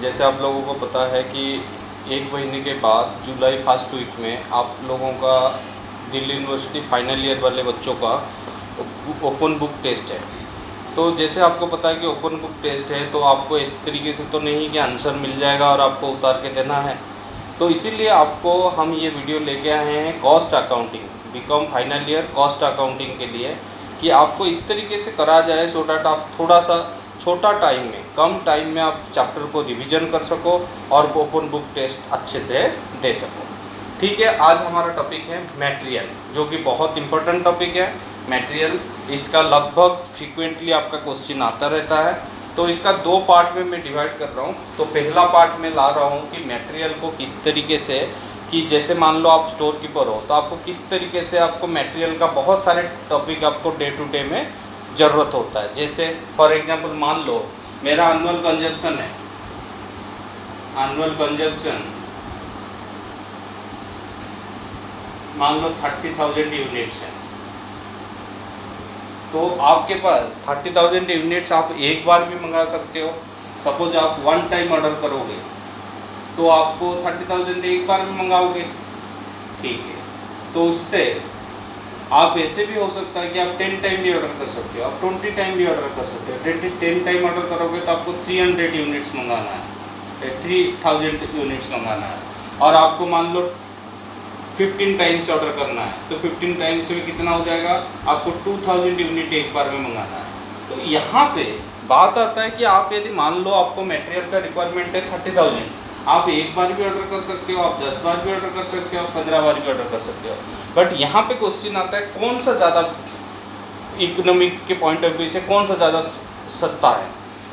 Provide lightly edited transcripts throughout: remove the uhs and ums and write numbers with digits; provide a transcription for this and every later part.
जैसे आप लोगों को पता है कि एक महीने के बाद जुलाई फर्स्ट वीक में आप लोगों का दिल्ली यूनिवर्सिटी फाइनल ईयर वाले बच्चों का ओपन बुक टेस्ट है। तो जैसे आपको पता है कि ओपन बुक टेस्ट है, तो आपको इस तरीके से तो नहीं कि आंसर मिल जाएगा और आपको उतार के देना है। तो इसीलिए आपको हम ये वीडियो लेके आए हैं cost accounting, BCom final year cost accounting के लिए, कि आपको इस तरीके से करा जाए सो डैट आप थोड़ा सा छोटा टाइम में, कम टाइम में आप चैप्टर को रिवीजन कर सको और ओपन बुक टेस्ट अच्छे से दे सको। ठीक है, आज हमारा टॉपिक है मटेरियल, जो कि बहुत इंपॉर्टेंट टॉपिक है। मटेरियल, इसका लगभग फ्रीक्वेंटली आपका क्वेश्चन आता रहता है। तो इसका दो पार्ट में मैं डिवाइड कर रहा हूँ। तो पहला पार्ट में ला रहा हूँ कि मटेरियल को किस तरीके से, कि जैसे मान लो आप स्टोर कीपर हो तो आपको किस तरीके से आपको मटेरियल का बहुत सारे टॉपिक आपको डे टू डे में ज़रूरत होता है। जैसे फॉर एग्जांपल मान लो मेरा एनुअल कंजप्शन है, एनुअल कंजप्शन मान लो 30,000 यूनिट्स हैं। तो आपके पास 30,000 यूनिट्स आप एक बार भी मंगा सकते हो। सपोज आप वन टाइम ऑर्डर करोगे तो आपको 30,000 एक बार में मंगाओगे, ठीक है। तो उससे आप ऐसे भी हो सकता है कि आप 10 टाइम भी ऑर्डर कर सकते हो, आप 20 टाइम भी ऑर्डर कर सकते हो। 10 टाइम ऑर्डर करोगे तो आपको 300 यूनिट्स मंगाना है, 3000 यूनिट्स मंगाना है। और आपको मान लो 15 टाइम्स ऑर्डर करना है, तो 15 टाइम्स में कितना हो जाएगा, आपको 2000 यूनिट एक बार में मंगाना है। तो यहाँ पे बात आता है कि आप यदि मान लो आपको मटेरियल का रिक्वायरमेंट है 30,000, आप एक बार भी ऑर्डर कर सकते हो, आप 10 बार भी ऑर्डर कर सकते हो, आप 15 बार भी ऑर्डर कर सकते हो। बट यहाँ पे क्वेश्चन आता है कौन सा ज़्यादा इकोनॉमिक के पॉइंट ऑफ व्यू से कौन सा ज़्यादा सस्ता है।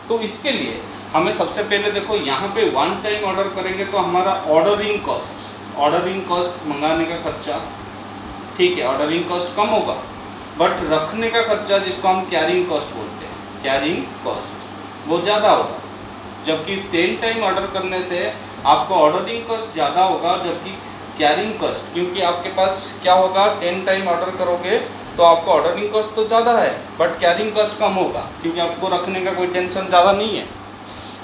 तो इसके लिए हमें सबसे पहले देखो, यहाँ पे वन टाइम ऑर्डर करेंगे तो हमारा ऑर्डरिंग कॉस्ट मंगाने का खर्चा, ठीक है, ऑर्डरिंग कॉस्ट कम होगा, बट रखने का खर्चा जिसको हम कैरिंग कॉस्ट बोलते हैं, कैरिंग कॉस्ट वो ज़्यादा होगा। जबकि 10 टाइम ऑर्डर करने से आपको ऑर्डरिंग कॉस्ट ज़्यादा होगा, जबकि कैरिंग कॉस्ट, क्योंकि आपके पास क्या होगा, 10 टाइम ऑर्डर करोगे तो आपको ऑर्डरिंग कॉस्ट तो ज़्यादा है बट कैरिंग कॉस्ट कम होगा, क्योंकि आपको रखने का कोई टेंशन ज़्यादा नहीं है।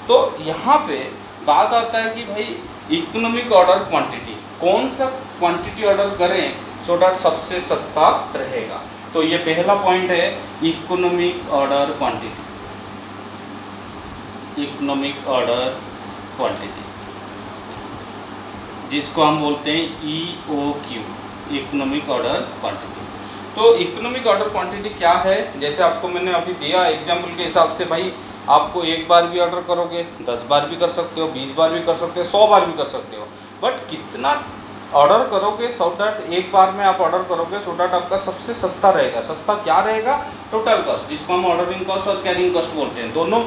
तो यहाँ पे बात आता है कि भाई इकोनॉमिक ऑर्डर क्वांटिटी, कौन सा क्वांटिटी ऑर्डर करें सो डैट सबसे सस्ता रहेगा। तो ये पहला पॉइंट है, economic order quantity, economic order quantity, जिसको हम बोलते हैं EOQ, इकोनॉमिक ऑर्डर क्वांटिटी। तो इकोनॉमिक ऑर्डर क्वांटिटी क्या है, जैसे आपको मैंने अभी दिया एग्जाम्पल के हिसाब से, भाई आपको एक बार भी ऑर्डर करोगे, 10 बार भी कर सकते हो, 20 बार भी कर सकते हो, 100 बार भी कर सकते हो। बट कितना ऑर्डर करोगे सो डैट एक बार में आप ऑर्डर करोगे सो डैट आपका सबसे सस्ता रहेगा। सस्ता क्या रहेगा, टोटल कॉस्ट, जिसको हम ऑर्डरिंग कॉस्ट और कैरिंग कॉस्ट बोलते हैं, दोनों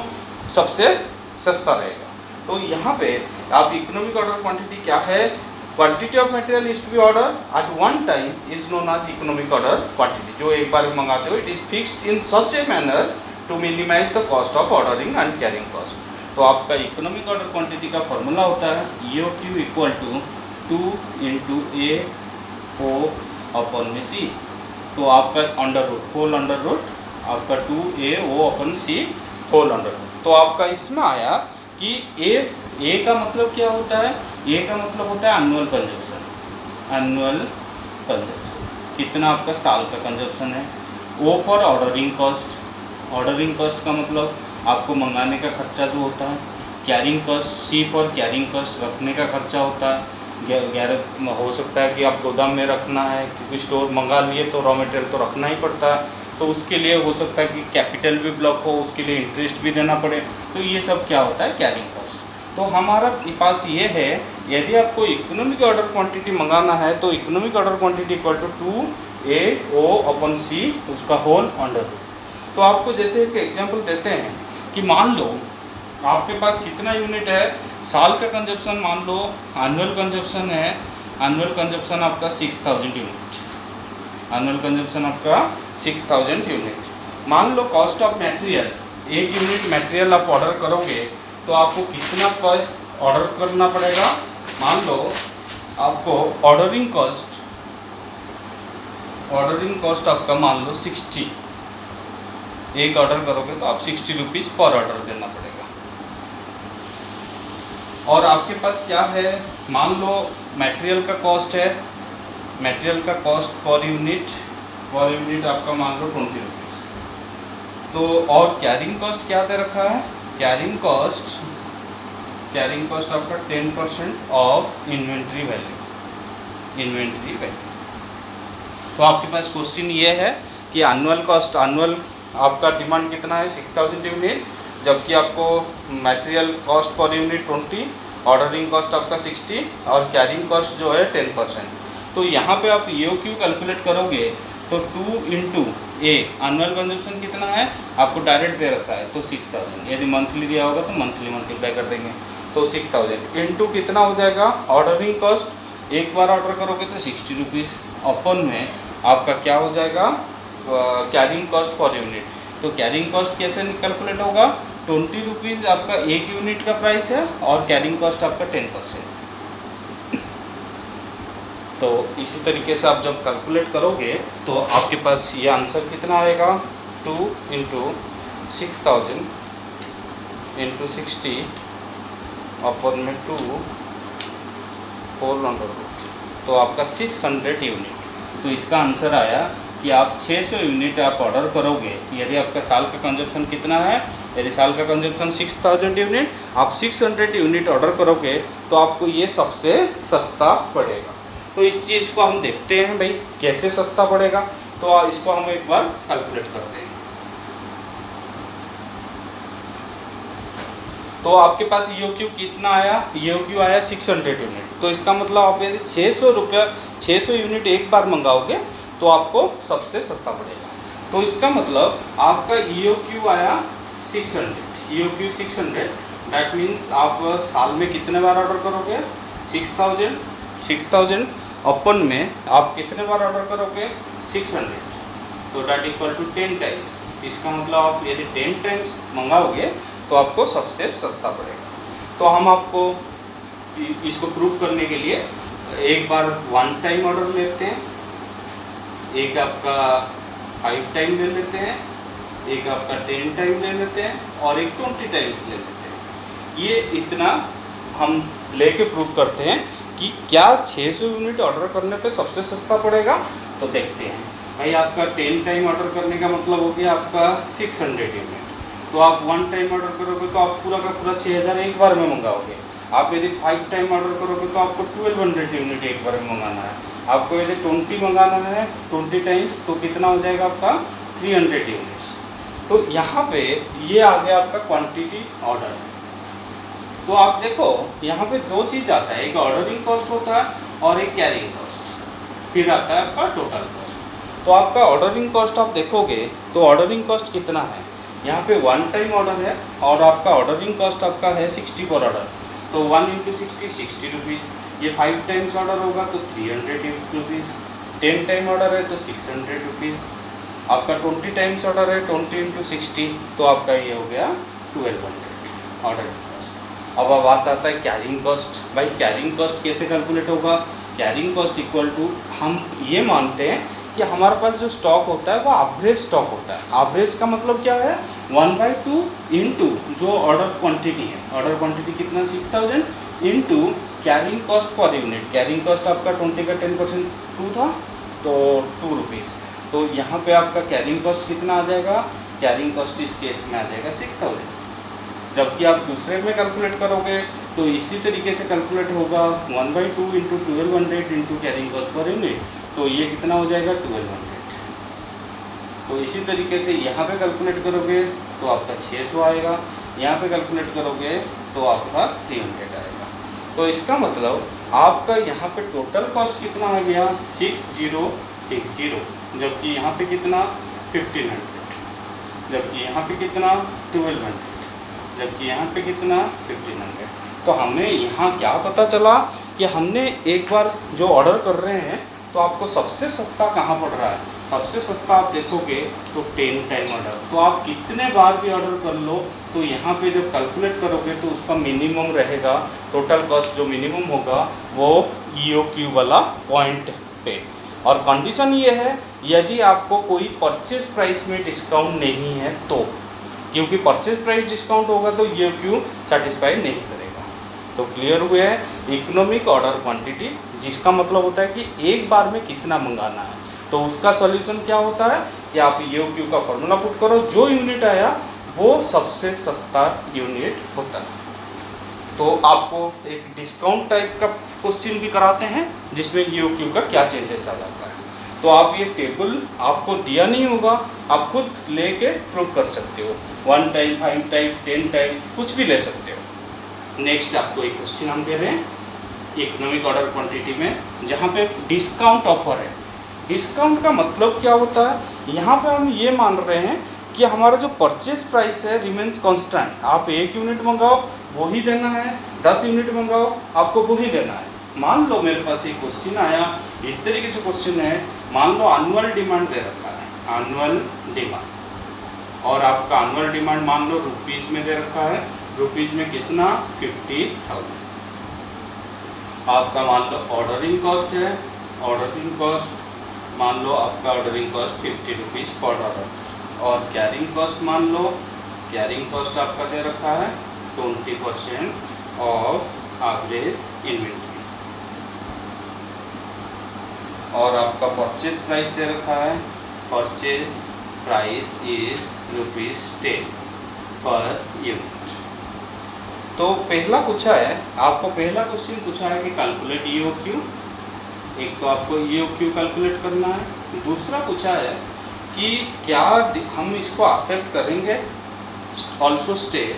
सबसे सस्ता रहेगा। तो यहाँ पे आप इकोनॉमिक ऑर्डर क्वांटिटी क्या है, quantity of material is to be order at one time is known as economic order quantity. जो एक बार में मंगाते हो, it is fixed in such a manner to minimize the cost of ordering and carrying cost. तो आपका economic order quantity का formula होता है EOQ equal to 2 × AO upon में C। तो आपका under root, whole under root, आपका 2AO upon C whole under root. तो आपका इसमें आया कि ए का मतलब क्या होता है, ए का मतलब होता है एनुअल कंजप्शन, एनुअल कंजप्शन, कितना आपका साल का कंजप्शन है। O for ordering cost, ordering cost का मतलब आपको मंगाने का खर्चा जो होता है। Carrying cost, C for carrying cost, रखने का खर्चा होता है। हो सकता है कि आप गोदाम में रखना है, क्योंकि स्टोर मंगा लिए तो रॉ मटेरियल तो रखना ही पड़ता है, तो उसके लिए हो सकता है कि कैपिटल भी ब्लॉक हो, उसके लिए इंटरेस्ट भी देना पड़े। तो ये सब क्या होता है, कैरिंग कॉस्ट। तो हमारा पास ये है, यदि आपको इकोनॉमिक ऑर्डर क्वांटिटी मंगाना है तो economic order quantity equal to 2AO upon C, उसका होल अंडर रूट। तो आपको जैसे एक एग्जांपल देते हैं कि मान लो आपके पास कितना यूनिट है, साल का कंजप्शन मान लो, एनुअल कंजप्शन है, एनुअल कंजप्शन आपका 6000 यूनिट, एनुअल कंजप्शन आपका 6000 यूनिट। मान लो कॉस्ट ऑफ मटेरियल, एक यूनिट मटेरियल आप ऑर्डर करोगे तो आपको कितना पर ऑर्डर करना पड़ेगा। मान लो आपको ऑर्डरिंग कॉस्ट आपका मान लो 60, एक ऑर्डर करोगे तो आप 60 रुपीज़ पर ऑर्डर देना पड़ेगा। और आपके पास क्या है, मान लो मटेरियल का कॉस्ट है, मटेरियल का कॉस्ट पर यूनिट आपका मान लो 20 रुपीज़। तो और कैरिंग कॉस्ट क्या दे रखा है, कैरिंग कॉस्ट आपका 10% ऑफ इन्वेंट्री वैल्यू। तो आपके पास क्वेश्चन ये है कि एनुअल आपका डिमांड कितना है 6000 यूनिट, जबकि आपको material cost per unit 20, ordering cost आपका 60 और कैरिंग कॉस्ट जो है 10%। तो यहाँ पे आप EOQ कैलकुलेट करोगे तो 2 इंटू ए एनुअल कंजप्शन कितना है आपको डायरेक्ट दे रखा है तो 6000, यदि मंथली दिया होगा तो मंथली मल्टीप्लाई कर देंगे तो 6000 इंटू कितना हो जाएगा ऑर्डरिंग कॉस्ट, एक बार ऑर्डर करोगे तो 60 रुपीज़, अपन में आपका क्या हो जाएगा कैरिंग कॉस्ट पर यूनिट। तो कैरिंग कॉस्ट कैसे कैलकुलेट होगा, 20 रुपीज़ आपका एक यूनिट का प्राइस है और कैरिंग कॉस्ट आपका 10%। तो इसी तरीके से आप जब कैलकुलेट करोगे तो आपके पास ये आंसर कितना आएगा, 2 इंटू 6000 इंटू 60 अपन में 2 400, तो आपका 600 यूनिट। तो इसका आंसर आया कि आप 600 यूनिट आप ऑर्डर करोगे, यदि आपका साल का कंजप्शन कितना है, यदि साल का कंजप्शन 6000 यूनिट, आप 600 यूनिट ऑर्डर करोगे तो आपको ये सबसे सस्ता पड़ेगा। तो इस चीज़ को हम देखते हैं भाई कैसे सस्ता पड़ेगा, तो इसको हम एक बार कैलकुलेट करते हैं। तो आपके पास EOQ कितना आया, EOQ आया 600 यूनिट। तो इसका मतलब आप यदि 600 यूनिट एक बार मंगाओगे तो आपको सबसे सस्ता पड़ेगा। तो इसका मतलब आपका EOQ आया 600, दैट मीन्स आप साल में कितने बार ऑर्डर करोगे 6000 अपन में आप कितने बार ऑर्डर करोगे 600, तो डैट इक्वल टू 10 टाइम्स। इसका मतलब आप यदि 10 टाइम्स मंगाओगे तो आपको सबसे सस्ता पड़ेगा। तो हम आपको इसको प्रूव करने के लिए एक बार 1 टाइम ऑर्डर लेते हैं, एक आपका 5 टाइम ले लेते हैं, एक आपका 10 टाइम ले लेते हैं और एक 20 टाइम्स ले लेते हैं। ये इतना हम लेके प्रूव करते हैं कि क्या 600 यूनिट ऑर्डर करने पे सबसे सस्ता पड़ेगा। तो देखते हैं भाई, आपका 10 टाइम ऑर्डर करने का मतलब हो गया आपका 600 यूनिट। तो आप 1 टाइम ऑर्डर करोगे तो आप पूरा का पूरा 6000 एक बार में मंगाओगे। आप यदि 5 टाइम ऑर्डर करोगे तो आपको 1200 यूनिट एक बार में मंगाना है। आपको यदि 20 मंगाना है 20 टाइम्स तो कितना हो जाएगा आपका 300 यूनिट्स। तो यहाँ पे ये आ गया आपका क्वांटिटी ऑर्डर। तो आप देखो यहाँ पे 2 चीज़ आता है, एक ऑर्डरिंग कॉस्ट होता है और एक कैरिंग कॉस्ट, फिर आता है आपका टोटल कॉस्ट। तो आपका ऑर्डरिंग कॉस्ट आप देखोगे तो ऑर्डरिंग कॉस्ट कितना है, यहाँ पे 1 टाइम ऑर्डर है और आपका ऑर्डरिंग कॉस्ट आपका है 60 पर ऑर्डर, तो 1 इंटू 60 रुपीज़। ये 5 टाइम्स ऑर्डर होगा तो 300 रुपीज़, 10 टाइम ऑर्डर है तो 600 रुपीज़, आपका 20 टाइम्स ऑर्डर है 20 इंटू 60, तो आपका ये हो गया 1200 ऑर्डर कॉस्ट। अब बात आता है कैरिंग कॉस्ट। भाई कैरिंग कॉस्ट कैसे कैलकुलेट होगा, कैरिंग कॉस्ट इक्वल टू, हम ये मानते हैं कि हमारे पास जो स्टॉक होता है वो एवरेज स्टॉक होता है। एवरेज का मतलब क्या है, 1/2 इंटू जो ऑर्डर क्वांटिटी है, ऑर्डर क्वांटिटी कितना 6000 into carrying cost per unit. Carrying cost आपका 20 का 10% 2 था तो 2 रुपीज़। तो यहाँ पे आपका कैरिंग कॉस्ट कितना आ जाएगा, कैरिंग कॉस्ट इस केस में आ जाएगा 6000। जबकि आप दूसरे में कैलकुलेट करोगे तो इसी तरीके से कैलकुलेट होगा 1/2 into 1200 into carrying cost per unit, तो ये कितना हो जाएगा 1200। तो इसी तरीके से यहाँ पे कैलकुलेट करोगे तो आपका 600 आएगा, यहाँ पे कैलकुलेट करोगे तो आपका 300 आएगा। तो इसका मतलब आपका यहाँ पे टोटल कॉस्ट कितना आ गया 6060, जबकि यहाँ पे कितना 1500, जबकि यहाँ पे कितना 1200, जबकि यहाँ पे कितना 1500। तो हमें यहाँ क्या पता चला कि हमने एक बार जो ऑर्डर कर रहे हैं तो आपको सबसे सस्ता कहाँ पड़ रहा है, सबसे सस्ता आप देखोगे तो 10 टाइम ऑर्डर। तो आप कितने बार भी ऑर्डर कर लो तो यहाँ पे जब कैलकुलेट करोगे तो उसका मिनिमम रहेगा, टोटल कॉस्ट जो मिनिमम होगा वो EOQ वाला पॉइंट पे। और कंडीशन ये है यदि आपको कोई परचेज प्राइस में डिस्काउंट नहीं है तो, क्योंकि परचेज प्राइस डिस्काउंट होगा तो EOQ सेटिस्फाई नहीं करेगा। तो क्लियर हुए हैं इकोनॉमिक ऑर्डर क्वांटिटी, जिसका मतलब होता है कि एक बार में कितना मंगाना है। तो उसका सॉल्यूशन क्या होता है कि आप EOQ का फॉर्मूला पुट करो, जो यूनिट आया वो सबसे सस्ता यूनिट होता है। तो आपको एक डिस्काउंट टाइप का क्वेश्चन भी कराते हैं जिसमें EOQ का क्या चेंजेस आ जाता है। तो आप ये टेबल आपको दिया नहीं होगा, आप खुद लेके प्रूव कर सकते हो, 1 टाइम 5 टाइम 10 टाइम कुछ भी ले सकते हो। नेक्स्ट आपको एक क्वेश्चन हम दे रहे हैं इकोनॉमिक ऑर्डर क्वांटिटी में, जहाँ पे डिस्काउंट ऑफर है। डिस्काउंट का मतलब क्या होता है, यहाँ पे हम ये मान रहे हैं कि हमारा जो परचेज प्राइस है रिमेन्स कांस्टेंट। आप 1 यूनिट मंगाओ वो ही देना है, 10 यूनिट मंगाओ आपको वो ही देना है। मान लो मेरे पास एक क्वेश्चन आया, इस तरीके से क्वेश्चन है, मान लो एनुअल डिमांड दे रखा है, एनुअल डिमांड, और आपका एनुअल डिमांड मान लो रुपीज़ में दे रखा है, रुपीज़ में कितना 50,000। आपका मान लो ऑर्डरिंग कॉस्ट है, ऑर्डरिंग कॉस्ट मान लो आपका ऑर्डरिंग कॉस्ट 50 रुपीज़ पर ऑर्डर, और कैरिंग कॉस्ट मान लो, कैरिंग कॉस्ट आपका दे रखा है 20% ऑफ एवरेज इन्वेंट्री, और आपका परचेज प्राइस दे रखा है, परचेज प्राइस इज ₹10 पर यूनिट। तो पहला पूछा है, आपको पहला क्वेश्चन पूछा है कि कैलकुलेट EOQ, एक तो आपको EOQ कैलकुलेट करना है। दूसरा पूछा है कि क्या हम इसको एक्सेप्ट करेंगे, also state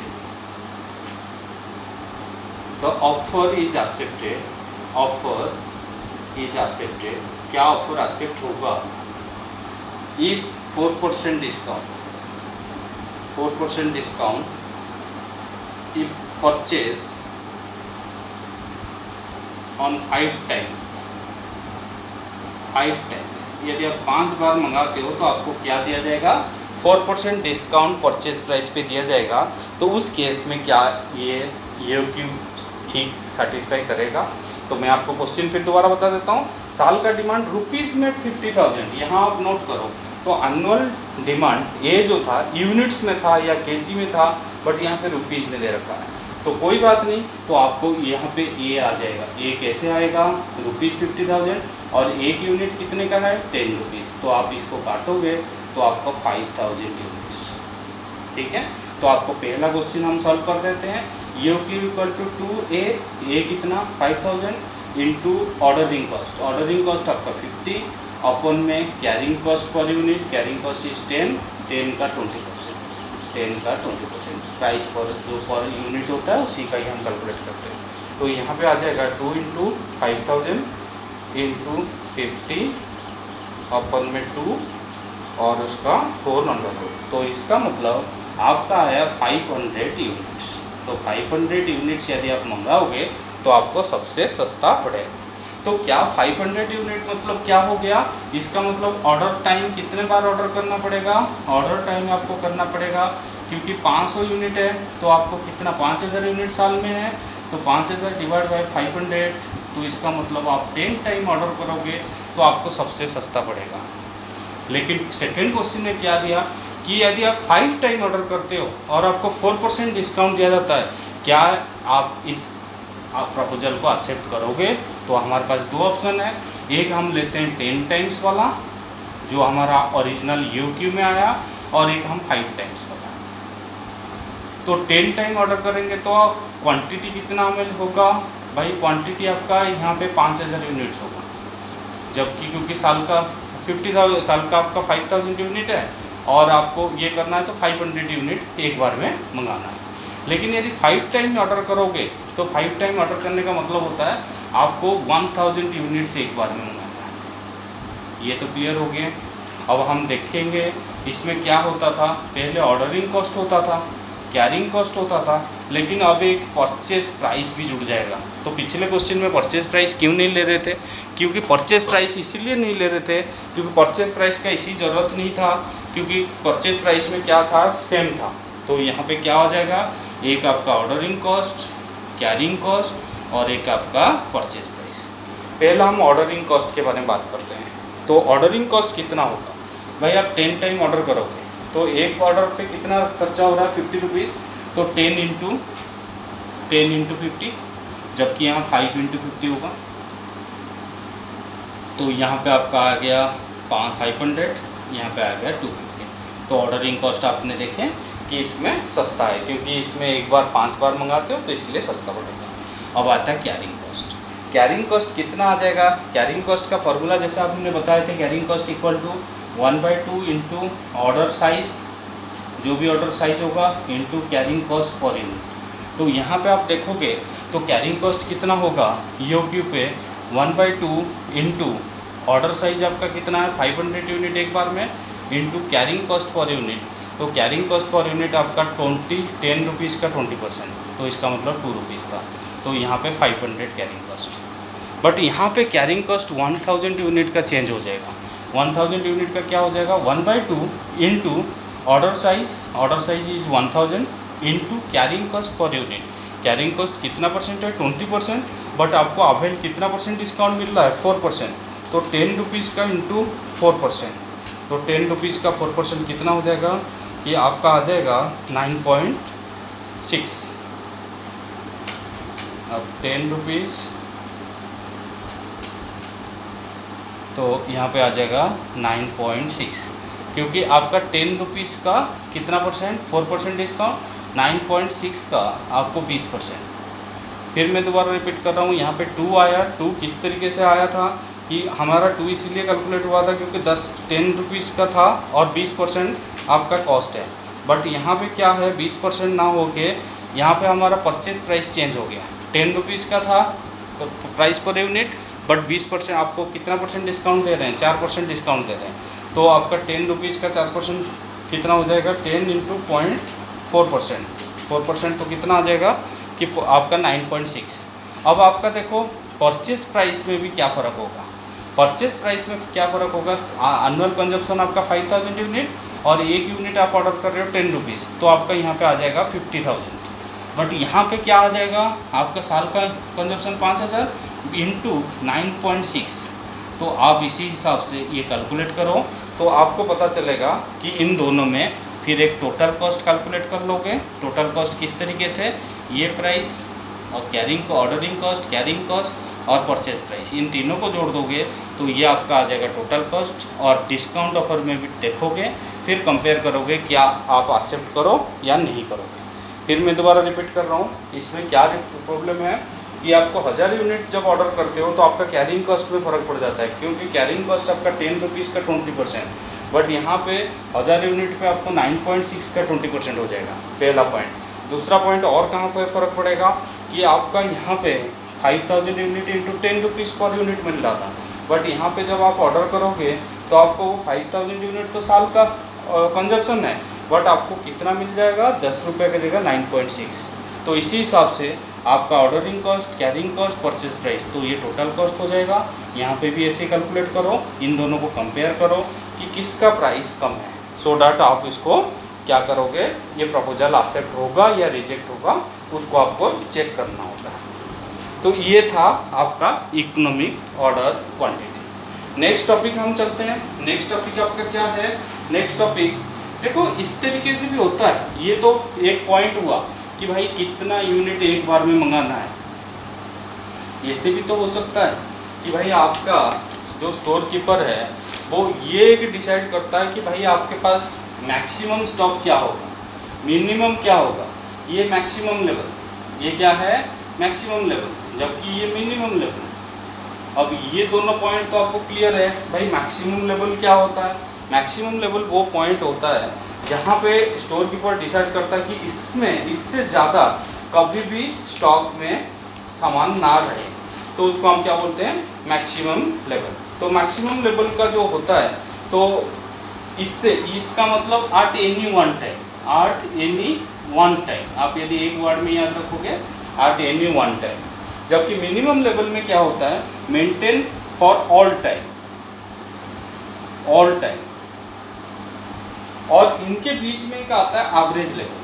the offer is accepted, offer is accepted, क्या ऑफर एक्सेप्ट होगा if 4% discount, 4% discount if purchase on 5 times, 5 times, यदि आप 5 बार मंगाते हो तो आपको क्या दिया जाएगा, 4% डिस्काउंट परचेज प्राइस पे दिया जाएगा। तो उस केस में क्या ये EOQ ठीक सेटिस्फाई करेगा? तो मैं आपको क्वेश्चन फिर दोबारा बता देता हूँ। साल का डिमांड रुपीज़ में 50,000, यहाँ आप नोट करो। तो एनुअल डिमांड ये जो था यूनिट्स में था या केजी में था, बट यहाँ पे रुपीज़ में दे रखा है, तो कोई बात नहीं, तो आपको यहाँ पे ए आ जाएगा। ए कैसे आएगा, ₹50,000 और एक यूनिट कितने का है 10 रुपीज़, तो आप इसको काटोगे तो आपको 5,000 यूनिट्स, ठीक है। तो आपको पहला क्वेश्चन हम सॉल्व कर देते हैं। EOQ इक्वल टू 2A, ए कितना 5,000 into ordering cost, ordering cost आपका 50 अपन में carrying cost per unit, carrying cost is 10, 10 का 20%, 10 का 20% प्राइस पर जो पर यूनिट होता है उसी का ही हम कैलकुलेट करते हैं। तो यहाँ पे आ जाएगा 2 इंटू 5,000 इंटू 50 अपन में 2 और उसका 4 नंबर। तो इसका मतलब आपका आया 500 यूनिट्स। तो 500 यूनिट्स यदि आप मंगाओगे तो आपको सबसे सस्ता पड़ेगा। तो क्या 500 यूनिट मतलब क्या हो गया, इसका मतलब ऑर्डर टाइम कितने बार ऑर्डर करना पड़ेगा, ऑर्डर टाइम आपको करना पड़ेगा, क्योंकि 500 यूनिट है तो आपको कितना 5,000 यूनिट साल में है, तो 5,000 डिवाइड बाई 500, तो इसका मतलब आप 10 टाइम ऑर्डर करोगे तो आपको सबसे सस्ता पड़ेगा। लेकिन सेकेंड क्वेश्चन ने क्या दिया कि यदि आप 5 टाइम ऑर्डर करते हो और आपको 4% डिस्काउंट दिया जाता है, क्या आप इस प्रपोजल को एक्सेप्ट करोगे? तो हमारे पास 2 ऑप्शन है, एक हम लेते हैं 10 टाइम्स वाला जो हमारा ओरिजिनल EOQ में आया, और एक हम 5 टाइम्स वाला। तो 10 टाइम ऑर्डर करेंगे तो क्वांटिटी कितना हमें होगा भाई, क्वांटिटी आपका यहाँ पे 5,000 यूनिट्स होगा, जबकि क्योंकि साल का 50,000 साल का आपका 5,000 यूनिट है और आपको ये करना है तो 500 यूनिट एक बार में मंगाना है। लेकिन यदि 5 टाइम ऑर्डर करोगे तो 5 टाइम ऑर्डर करने का मतलब होता है आपको 1000 यूनिट्स एक बार में मंगाना है। ये तो क्लियर हो गया। अब हम देखेंगे इसमें क्या होता था, पहले ऑर्डरिंग कॉस्ट होता था, कैरिंग कॉस्ट होता था, लेकिन अब एक परचेज प्राइस भी जुड़ जाएगा। तो पिछले क्वेश्चन में परचेज प्राइस क्यों नहीं ले रहे थे, क्योंकि परचेज प्राइस इसीलिए नहीं ले रहे थे क्योंकि परचेज प्राइस का इसी ज़रूरत नहीं था, क्योंकि परचेज प्राइस में क्या था सेम था। तो यहाँ पे क्या हो जाएगा, एक आपका ऑर्डरिंग कॉस्ट, कैरिंग कॉस्ट और एक आपका परचेज प्राइस। पहला हम ऑर्डरिंग कॉस्ट के बारे में बात करते हैं। तो ऑर्डरिंग कॉस्ट कितना होगा भाई, आप 10 टाइम ऑर्डर करोगे तो एक ऑर्डर पे कितना खर्चा हो रहा है 50 रुपीज़, तो 10 इंटू 50 जबकि यहाँ 5 × 50 होगा। तो यहाँ पे आपका आ गया 500, यहाँ पे आ गया 250। तो ऑर्डरिंग कॉस्ट आपने देखें कि इसमें सस्ता है, क्योंकि इसमें एक बार 5 बार मंगाते हो तो इसलिए सस्ता पड़ेगा। अब आता है कैरिंग कॉस्ट। कैरिंग कॉस्ट कितना आ जाएगा? कैरिंग कॉस्ट का फॉर्मूला जैसे आपने बताया थे, carrying cost equal to 1/2 into order size, जो भी ऑर्डर साइज होगा, into carrying cost per unit. तो यहाँ पे आप देखोगे तो कैरिंग कॉस्ट कितना होगा EOQ पे 1/2 इंटू ऑर्डर साइज आपका कितना है 500 यूनिट एक बार में, into carrying cost per unit. तो कैरिंग कॉस्ट पर यूनिट आपका 10 रुपीज़ का 20%, तो इसका मतलब 2 रुपीज़ था। तो यहाँ पे 500 कैरिंग कॉस्ट। बट यहाँ पे कैरिंग कॉस्ट 1000 यूनिट का चेंज हो जाएगा। 1000 यूनिट का क्या हो जाएगा? 1/2 into order size is 1000 into carrying cost per unit. Carrying cost कितना परसेंट है? 20%, बट आपको अवेल कितना परसेंट डिस्काउंट मिल रहा है? 4%। तो 10 रुपीज़ का इंटू 4%, तो 10 रुपीज़ का 4% कितना हो जाएगा? ये आपका आ जाएगा 9.6। अब 10 रुपीज़ तो यहाँ पे आ जाएगा 9.6, क्योंकि आपका 10 रुपीज़ का कितना परसेंट? 4% डिस्काउंट, 9.6 का आपको 20%। फिर मैं दोबारा रिपीट कर रहा हूँ, यहाँ पे 2 आया। 2 किस तरीके से आया था कि हमारा 2 इसीलिए कैलकुलेट हुआ था क्योंकि 10 रुपीज़ का था और 20% आपका कॉस्ट है। बट यहाँ पे क्या है, 20% ना होके यहाँ पे हमारा परचेज प्राइस चेंज हो गया। 10 रुपीज़ का था तो प्राइस पर यूनिट, बट 20% आपको कितना परसेंट डिस्काउंट दे रहे हैं? 4% डिस्काउंट दे रहे हैं। तो आपका 10 रुपीज़ का 4% कितना हो जाएगा? 10 इंटू 0.4%, 4% तो कितना आ जाएगा कि आपका 9.6। अब आपका देखो परचेज प्राइस में भी क्या फ़र्क होगा। परचेज प्राइस में क्या फ़र्क होगा? एनुअल कंजप्शन आपका 5000 यूनिट और एक यूनिट आप ऑर्डर कर रहे हो 10 रुपीज़, तो आपका यहाँ पे आ जाएगा 50,000। बट यहाँ पे क्या आ जाएगा? आपका साल का कंजप्शन 5000 इंटू 9.6। तो आप इसी हिसाब से ये कैलकुलेट करो तो आपको पता चलेगा कि इन दोनों में फिर एक टोटल कॉस्ट कैलकुलेट कर लोगे। टोटल कॉस्ट किस तरीके से? ये प्राइस और carrying ordering cost, carrying cost और परचेज प्राइस, इन तीनों को जोड़ दोगे तो ये आपका आ जाएगा टोटल कॉस्ट। और डिस्काउंट ऑफर में भी देखोगे, फिर कंपेयर करोगे क्या आप एक्सेप्ट करो या नहीं करोगे। फिर मैं दोबारा रिपीट कर रहा हूँ, इसमें क्या प्रॉब्लम है कि आपको 1000 यूनिट जब ऑर्डर करते हो तो आपका कैरिंग कॉस्ट में फ़र्क पड़ जाता है, क्योंकि कैरिंग कॉस्ट आपका 10 रुपीज़ का 20%, बट यहाँ पे 1000 यूनिट पे आपको 9.6 का 20% हो जाएगा। पहला पॉइंट। दूसरा पॉइंट और कहाँ पे फ़र्क पड़ेगा कि आपका यहाँ पे 5000 unit into 10 rupees per unit मिल रहा था, बट यहाँ पे जब आप ऑर्डर करोगे तो आपको 5000 यूनिट तो साल का कंजप्शन है, बट आपको कितना मिल जाएगा? 10 रुपये की जगह 9.6। तो इसी हिसाब से आपका ordering cost, carrying cost, purchase price, तो ये टोटल कॉस्ट हो जाएगा। यहाँ पे भी ऐसे कैलकुलेट करो, इन दोनों को कंपेयर करो कि किसका प्राइस कम है, सो डैट आप इसको क्या करोगे, ये प्रपोजल एक्सेप्ट होगा या रिजेक्ट होगा, उसको आपको चेक करना होता है। तो ये था आपका economic order quantity. Next topic हम चलते हैं। नेक्स्ट टॉपिक आपका क्या है? नेक्स्ट टॉपिक देखो इस तरीके से भी होता है। ये तो एक पॉइंट हुआ कि भाई कितना यूनिट एक बार में मंगाना है। ऐसे भी तो हो सकता है कि भाई आपका जो स्टोर कीपर है वो ये एक डिसाइड करता है कि भाई आपके पास मैक्सिमम स्टॉक क्या होगा, मिनिमम क्या होगा। ये मैक्सिमम लेवल, ये क्या है? मैक्सिमम लेवल, जबकि ये मिनिमम लेवल। अब ये दोनों पॉइंट तो आपको क्लियर है। भाई मैक्सिमम लेवल क्या होता है? मैक्सिमम लेवल वो पॉइंट होता है जहाँ पे स्टोर कीपर डिसाइड करता है कि इसमें इससे ज़्यादा कभी भी स्टॉक में सामान ना रहे, तो उसको हम क्या बोलते हैं? Maximum level. तो मैक्सिमम लेवल का जो होता है तो इससे इसका मतलब at any one time, at any one time, आप यदि एक वर्ड में याद रखोगे एट एनी वन टाइम। जबकि मिनिमम लेवल में क्या होता है? Maintain for all time, all time. और इनके बीच में क्या आता है? एवरेज लेवल,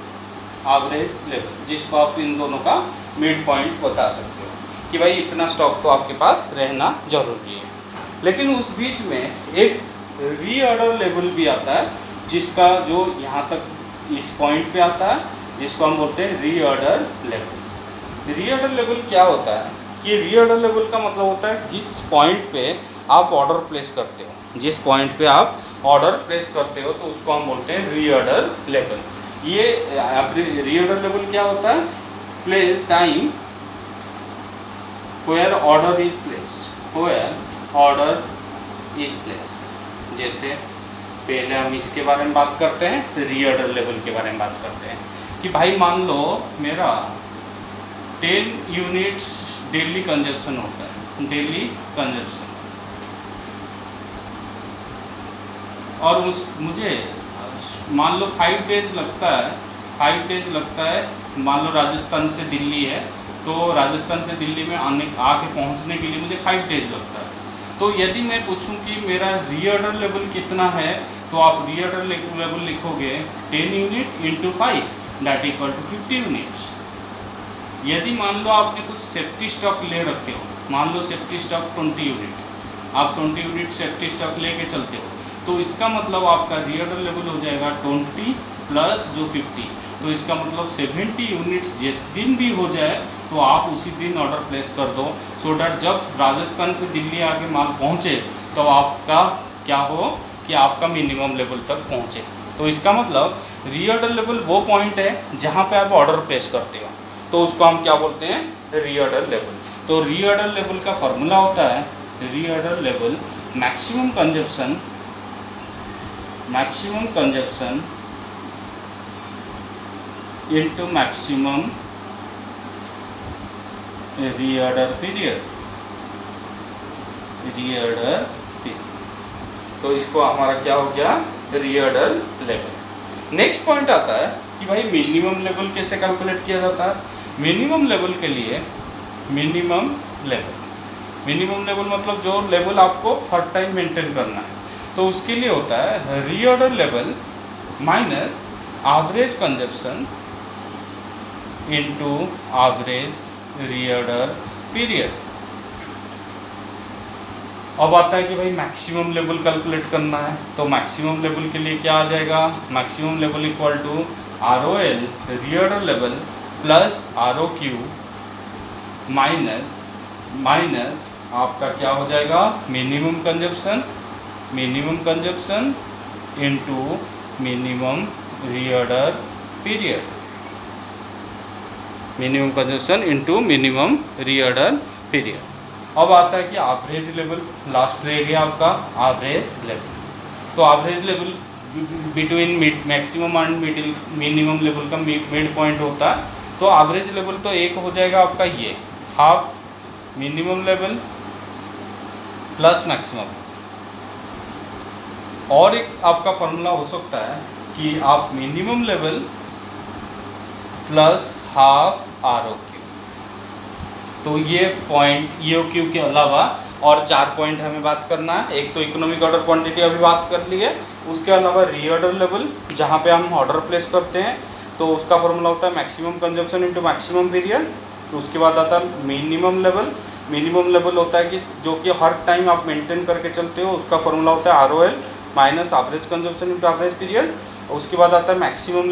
एवरेज लेवल, जिसको आप इन दोनों का मिड पॉइंट बता सकते हो कि भाई इतना स्टॉक तो आपके पास रहना जरूरी है। लेकिन उस बीच में एक रीऑर्डर लेवल भी आता है, जिसका जो यहाँ तक इस पॉइंट पे आता है, जिसको हम बोलते हैं रीऑर्डर लेवल। रीऑर्डर लेवल क्या होता है कि रीऑर्डर लेवल का मतलब होता है जिस पॉइंट पे आप ऑर्डर प्लेस करते हो, जिस पॉइंट पे आप ऑर्डर प्लेस करते हो तो उसको हम बोलते हैं रीऑर्डर लेवल। ये रीऑर्डर लेवल क्या होता है? Place time where order is placed, where order is placed. जैसे पहले हम इसके बारे में बात करते हैं, रीऑर्डर लेवल के बारे में बात करते हैं कि भाई मान लो मेरा 10 यूनिट्स डेली कंजप्शन होता है, डेली कंजप्शन, और मुझे मान लो 5 डेज लगता है, 5 डेज लगता है, मान लो राजस्थान से दिल्ली है तो राजस्थान से दिल्ली में आके पहुंचने के लिए मुझे 5 डेज लगता है। तो यदि मैं पूछूं कि मेरा रीऑर्डर लेवल कितना है तो आप रीऑर्डर लेवल लिखोगे 10 unit into 5 that equal to 50 units. यदि मान लो आपने कुछ सेफ्टी स्टॉक ले रखे हो, मान लो सेफ्टी स्टॉक 20 यूनिट, आप 20 यूनिट सेफ्टी स्टॉक लेके चलते हो तो इसका मतलब आपका रीऑर्डर लेवल हो जाएगा 20 प्लस जो 50, तो इसका मतलब 70 यूनिट्स जिस दिन भी हो जाए तो आप उसी दिन ऑर्डर प्लेस कर दो, सो डैट जब राजस्थान से दिल्ली आके माल पहुँचे तो आपका क्या हो कि आपका मिनिमम लेवल तक पहुँचे। तो इसका मतलब रीऑर्डर लेवल वो पॉइंट है जहाँ पे आप ऑर्डर प्लेस करते हो, तो उसको हम क्या बोलते हैं? Reorder level. तो रीऑर्डर लेवल का फॉर्मूला होता है reorder level maximum consumption into maximum reorder period, तो इसको हमारा क्या हो गया? Reorder level. नेक्स्ट पॉइंट आता है कि भाई मिनिमम लेवल कैसे कैलकुलेट किया जाता है। मिनिमम लेवल के लिए मिनिमम लेवल मतलब जो लेवल आपको हर टाइम मेंटेन करना है, तो उसके लिए होता है reorder level minus average consumption into average reorder period. अब आता है कि भाई मैक्सिमम लेवल कैलकुलेट करना है, तो मैक्सिमम लेवल के लिए क्या आ जाएगा? Maximum level equal to ROL reorder level plus ROQ minus आपका क्या हो जाएगा? Minimum consumption into minimum reorder period, minimum consumption into minimum reorder period. अब आता है कि एवरेज लेवल, लास्ट रह गया आपका एवरेज लेवल। तो average level between maximum and minimum level का मिड पॉइंट होता है, तो एवरेज लेवल तो एक हो जाएगा आपका ये half minimum level plus maximum. और एक आपका फॉर्मूला हो सकता है कि आप minimum level plus half ROQ। तो ये पॉइंट EOQ के अलावा और 4 पॉइंट हमें बात करना है। एक तो इकोनॉमिक ऑर्डर क्वांटिटी अभी बात कर ली है, उसके अलावा रीऑर्डर लेवल जहाँ पे हम ऑर्डर प्लेस करते हैं तो उसका फॉर्मूला होता है maximum consumption into maximum period. तो उसके बाद आता है मिनिमम लेवल होता है कि जो कि हर टाइम आप मेंटेन करके चलते हो, उसका फॉर्मूला होता है ROL minus average consumption into average period. उसके बाद आता है मैक्सिमम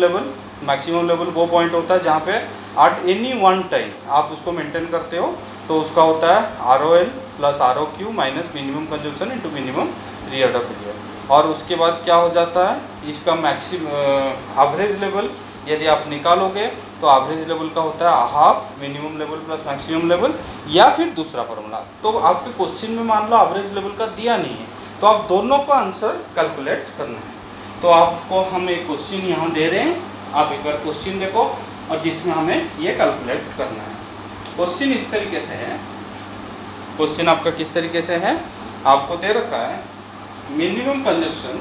लेवल वो पॉइंट होता है जहाँ पे एट एनी वन टाइम आप उसको मेंटेन करते हो, तो उसका होता है ROL plus ROQ minus minimum consumption into minimum reorder period. और उसके बाद क्या हो जाता है? इसका एवरेज लेवल यदि आप निकालोगे तो एवरेज लेवल का होता है half minimum level plus maximum level, या फिर दूसरा फॉर्मूला। तो आपके क्वेश्चन में मान लो एवरेज लेवल का दिया नहीं है, तो आप दोनों का आंसर कैलकुलेट करना है। तो आपको हम एक क्वेश्चन यहाँ दे रहे हैं, आप एक बार क्वेश्चन देखो और जिसमें हमें ये कैलकुलेट करना है। क्वेश्चन इस तरीके से है, क्वेश्चन आपका किस तरीके से है? आपको दे रखा है minimum consumption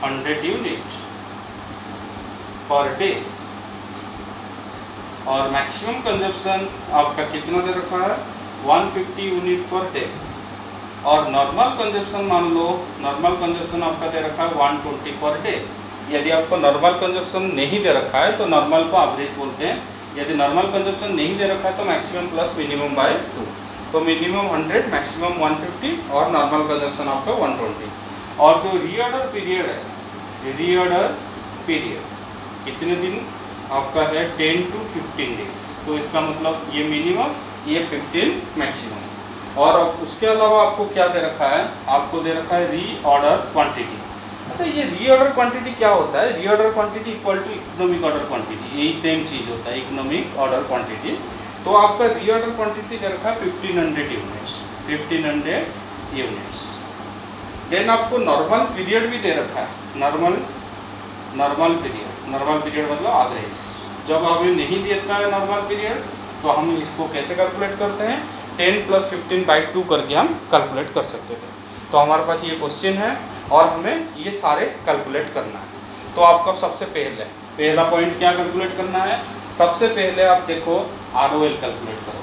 100 unit per day और मैक्सिमम कंजप्शन आपका कितना दे रखा है? 150 यूनिट पर डे। और नॉर्मल कंजप्शन मान लो, नॉर्मल कंजप्शन आपका दे रखा है 120 पर डे। यदि आपको नॉर्मल कंजप्शन नहीं दे रखा है तो नॉर्मल को एवरेज बोलते हैं, यदि नॉर्मल कंजप्शन नहीं दे रखा है तो मैक्सिमम प्लस मिनिमम बाय 2। तो मिनिमम 100, मैक्सिमम 150 और नॉर्मल कंजप्शन आपका 120। और जो रीऑर्डर पीरियड है, रीऑर्डर पीरियड कितने दिन आपका है 10 to 15 डेज। तो इसका मतलब ये मिनिमम, ये 15 मैक्सिमम। और अब उसके अलावा आपको क्या दे रखा है, आपको दे रखा है रीऑर्डर क्वांटिटी। अच्छा, ये रीऑर्डर क्वांटिटी क्या होता है? Reorder quantity equal to economic order quantity, यही सेम चीज़ होता है, इकोनॉमिक ऑर्डर क्वांटिटी। तो आपका रीऑर्डर क्वांटिटी दे रखा है 1500 यूनिट्स, 1500 यूनिट्स। देन आपको नॉर्मल पीरियड भी दे रखा है, नॉर्मल पीरियड मतलब एवरेज। जब हमें नहीं देता है नॉर्मल पीरियड तो हम इसको कैसे कैलकुलेट करते हैं, 10 + 15/2 करके हम कैलकुलेट कर सकते थे। तो हमारे पास ये क्वेश्चन है और हमें ये सारे कैलकुलेट करना है। तो आपका सबसे पहला पॉइंट क्या कैलकुलेट करना है? सबसे पहले आप देखो ROL कैलकुलेट करो,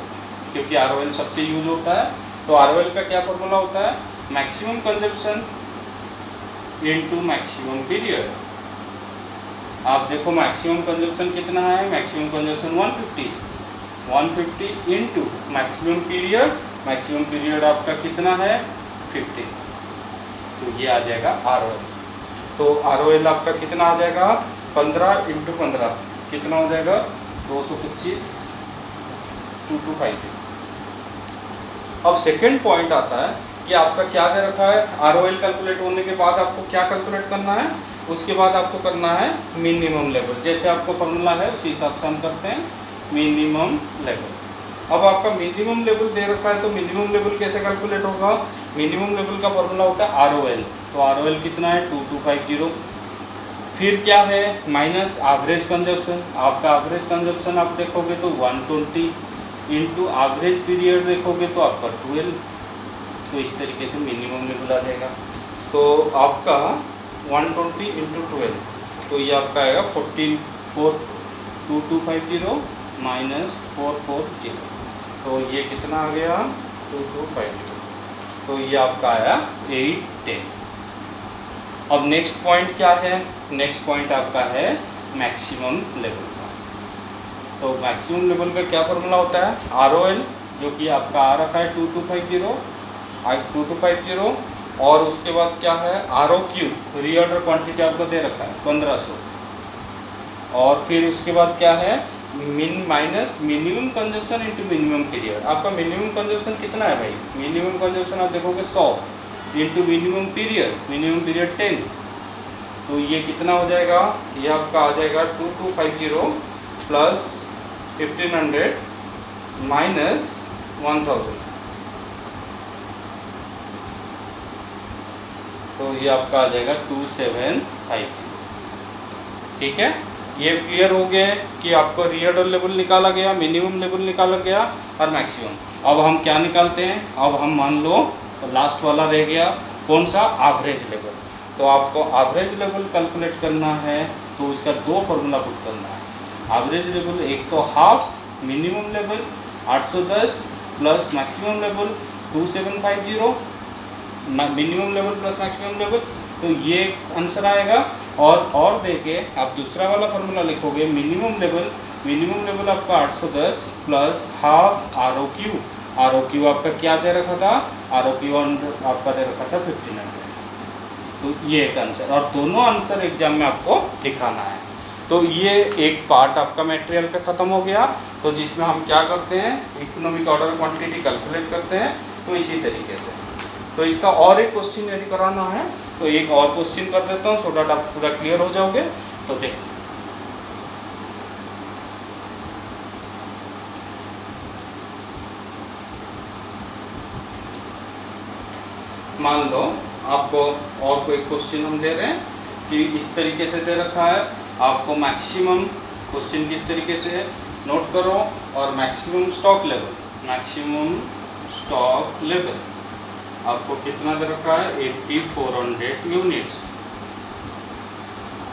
क्योंकि ROL सबसे यूज होता है। तो ROL का क्या फॉर्मूला होता है? Maximum consumption into maximum period. आप देखो मैक्सिमम कंजप्शन कितना है, maximum consumption 150 into maximum period आपका कितना है 50। तो ये आ जाएगा ROL। तो ROL आपका कितना आ जाएगा 15 × 15 कितना हो जाएगा 225, 2250। अब सेकेंड पॉइंट आता है कि आपका क्या दे रखा है, ROL कैलकुलेट होने के बाद आपको क्या कैलकुलेट करना है, उसके बाद आपको करना है मिनिमम लेवल। जैसे आपको फॉर्मूला है उसी हिसाब से हम करते हैं मिनिमम लेवल। अब आपका मिनिमम लेवल दे रखा है तो मिनिमम लेवल कैसे कैलकुलेट होगा? मिनिमम लेवल का फॉर्मूला होता है ROL। तो ROL कितना है 2250। फिर क्या है माइनस एवरेज कंजप्शन। आपका एवरेज कंजप्शन आप देखोगे तो 120 इनटू एवरेज पीरियड देखोगे तो आपका 12। तो इस तरीके से मिनिमम लेवल आ जाएगा। तो आपका 120 × 12 तो ये आपका आएगा 2250 माइनस 440। तो ये कितना आ गया 2250। तो ये आपका आया 810। अब नेक्स्ट पॉइंट क्या है? नेक्स्ट पॉइंट आपका है मैक्सिमम लेवल का। तो मैक्सिमम लेवल का क्या फॉर्मूला होता है? ROL जो कि आपका आ रखा है 2250 और उसके बाद क्या है ROQ रीऑर्डर क्वांटिटी आपको दे रखा है 1500। और फिर उसके बाद क्या है minus minimum consumption into minimum period. आपका मिनिमम कंजप्शन कितना है भाई? मिनिमम कंजप्शन आप देखोगे 100 इनटू मिनिमम पीरियड 10। तो ये कितना हो जाएगा? ये आपका आ जाएगा 2250 प्लस 1500 माइनस 1000। तो ये आपका आ जाएगा 2750। ठीक है, ये क्लियर हो गया कि आपको रीऑर्डर लेवल निकाला गया, मिनिमम लेवल निकाला गया और मैक्सिमम। अब हम क्या निकालते हैं? अब हम मान लो लास्ट वाला रह गया कौन सा? Average level. तो आपको एवरेज लेवल कैलकुलेट करना है तो उसका दो फॉर्मूला पुट करना है। एवरेज लेवल एक तो half minimum level 810 plus maximum level 2750, minimum level plus maximum level. तो ये आंसर आएगा। और देके आप दूसरा वाला फॉर्मूला लिखोगे मिनिमम लेवल आपका 810 प्लस हाफ ROQ आपका क्या दे रखा था? ROQ आपका दे रखा था 1500। तो ये एक आंसर, और दोनों आंसर एग्जाम में आपको दिखाना है। तो ये एक पार्ट आपका मटेरियल का ख़त्म हो गया। तो जिसमें हम क्या करते हैं इकोनॉमिक ऑर्डर क्वांटिटी कैलकुलेट करते हैं। तो इसी तरीके से तो इसका और एक क्वेश्चन यदि कराना है तो एक और क्वेश्चन कर देता हूँ सो डैट आप पूरा क्लियर हो जाओगे। तो देखो मान लो आपको और कोई क्वेश्चन हम दे रहे हैं कि इस तरीके से दे रखा है आपको मैक्सिमम, क्वेश्चन किस तरीके से है नोट करो, और मैक्सिमम स्टॉक लेवल आपको कितना दे रखा है 8400 यूनिट्स।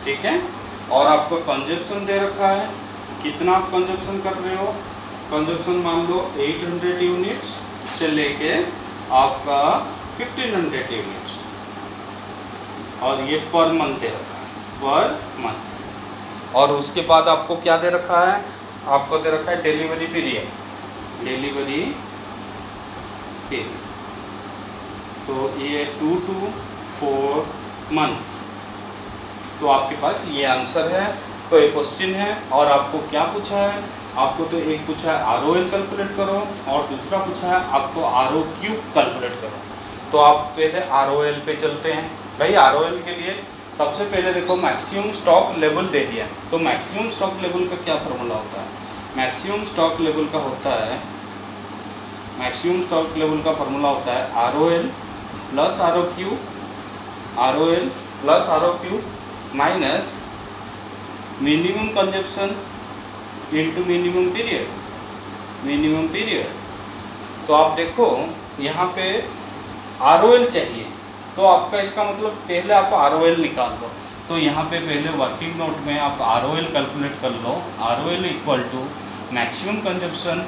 ठीक है, और आपको कंजप्शन दे रखा है कितना आप कंजप्शन कर रहे हो, कंजप्शन मान लो 800 यूनिट्स से लेके आपका 1500 यूनिट्स, और ये पर मंथ दे रखा है पर मंथ। और उसके बाद आपको क्या दे रखा है? आपको दे रखा है डिलीवरी पीरियड। तो ये 2 to 4 मंथ्स। तो आपके पास ये आंसर है तो ये क्वेश्चन है और आपको क्या पूछा है, आपको तो एक पूछा है ROL कैलकुलेट करो और दूसरा पूछा है आपको ROQ कैलकुलेट करो। तो आप पहले ROL पे चलते हैं। भाई ROL के लिए सबसे पहले देखो मैक्सिमम स्टॉक लेवल दे दिया, तो मैक्सिमम स्टॉक लेवल का क्या फार्मूला होता है, मैक्सिमम स्टॉक लेवल का होता है, मैक्सिमम स्टॉक लेवल का फार्मूला होता है ROL plus ROQ, ROL plus ROQ minus minimum consumption into minimum period, minimum period. तो आप देखो यहाँ पे ROL चाहिए, तो आपका इसका मतलब पहले आप ROL निकाल लो। तो यहाँ पे पहले वर्किंग नोट में आप ROL कैलकुलेट कर लो, ROL equal to maximum consumption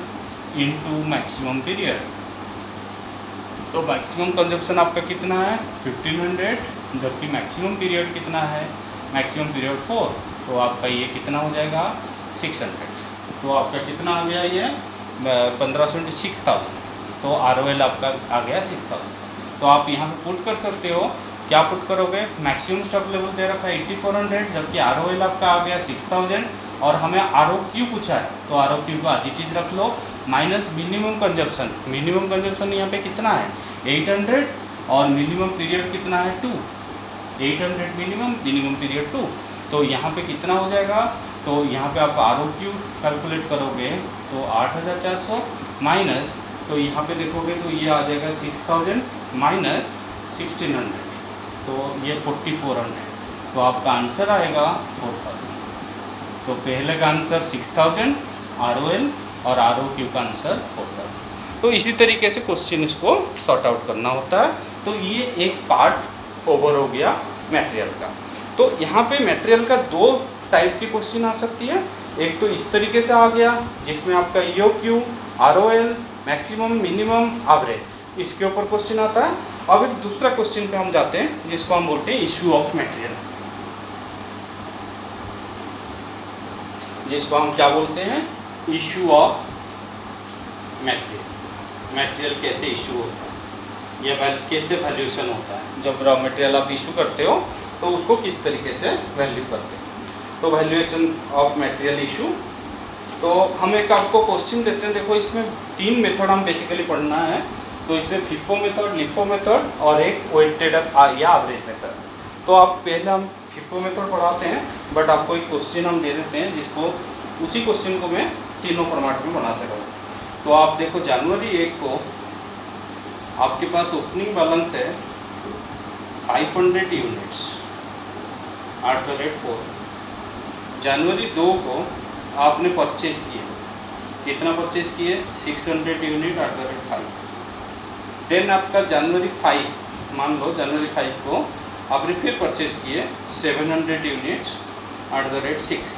into maximum period. तो मैक्सिमम कंजप्शन आपका कितना है 1500, जबकि मैक्सिमम पीरियड कितना है, मैक्सिमम पीरियड 4, तो आपका ये कितना हो जाएगा 600। तो आपका कितना आ गया ये 1500 × 6000, तो ROL आपका आ गया 6000। तो आप यहाँ पे पुट कर सकते हो, क्या पुट करोगे, मैक्सिमम स्टॉक लेवल दे रखा है 8400, जबकि ROL आपका आ गया 6000 और हमें ROQ पूछा है, तो ROQ को एज इट इज रख लो minus minimum consumption, minimum consumption यहाँ पे कितना है 800 और मिनिमम पीरियड कितना है 2, 800 मिनिमम, मिनिमम पीरियड 2, तो यहाँ पे कितना हो जाएगा, तो यहाँ पे आप ROQ कैलकुलेट करोगे तो 8400 माइनस, तो यहाँ पे देखोगे तो ये आ जाएगा 6000 माइनस 1600, तो ये 4400, तो आपका आंसर आएगा 4000। तो पहले का आंसर 6000 ROL और ROQ का आंसर 4000। तो इसी तरीके से क्वेश्चन इसको सॉर्ट आउट करना होता है। तो ये एक पार्ट ओवर हो गया मटेरियल का। तो यहाँ पे मटेरियल का दो टाइप की क्वेश्चन आ सकती है, एक तो इस तरीके से आ गया जिसमें आपका EOQ, ROL, maximum, minimum, average, इसके ऊपर क्वेश्चन आता है। अब एक दूसरा क्वेश्चन पे हम जाते हैं जिसको हम बोलते हैं इशू ऑफ मटेरियल, जिसको हम क्या बोलते हैं इशू ऑफ मटेरियल। मटेरियल कैसे इशू होता है या कैसे वैल्यूएशन होता है, जब रॉ मटेरियल आप इशू करते हो तो उसको किस तरीके से वैल्यू करते हैं। तो वैल्यूएशन ऑफ मटेरियल इशू, तो हम एक आपको क्वेश्चन देते हैं, देखो इसमें 3 मेथड हम बेसिकली पढ़ना है। तो इसमें FIFO मेथड, LIFO मेथड और एक वेटेड या एवरेज मेथड। तो आप पहले हम FIFO मेथड पढ़ाते हैं, बट आपको एक क्वेश्चन हम दे देते हैं जिसको उसी क्वेश्चन को मैं तीनों फॉर्मेट में बनाते रहूँ। तो आप देखो जनवरी 1 को आपके पास ओपनिंग बैलेंस है 500 यूनिट्स @ 4। जनवरी 2 को आपने परचेज किए, कितना परचेज किए 600 यूनिट @ 5। देन आपका जनवरी 5, मान लो जनवरी 5 को आपने फिर परचेज किए 700 यूनिट्स @ 6।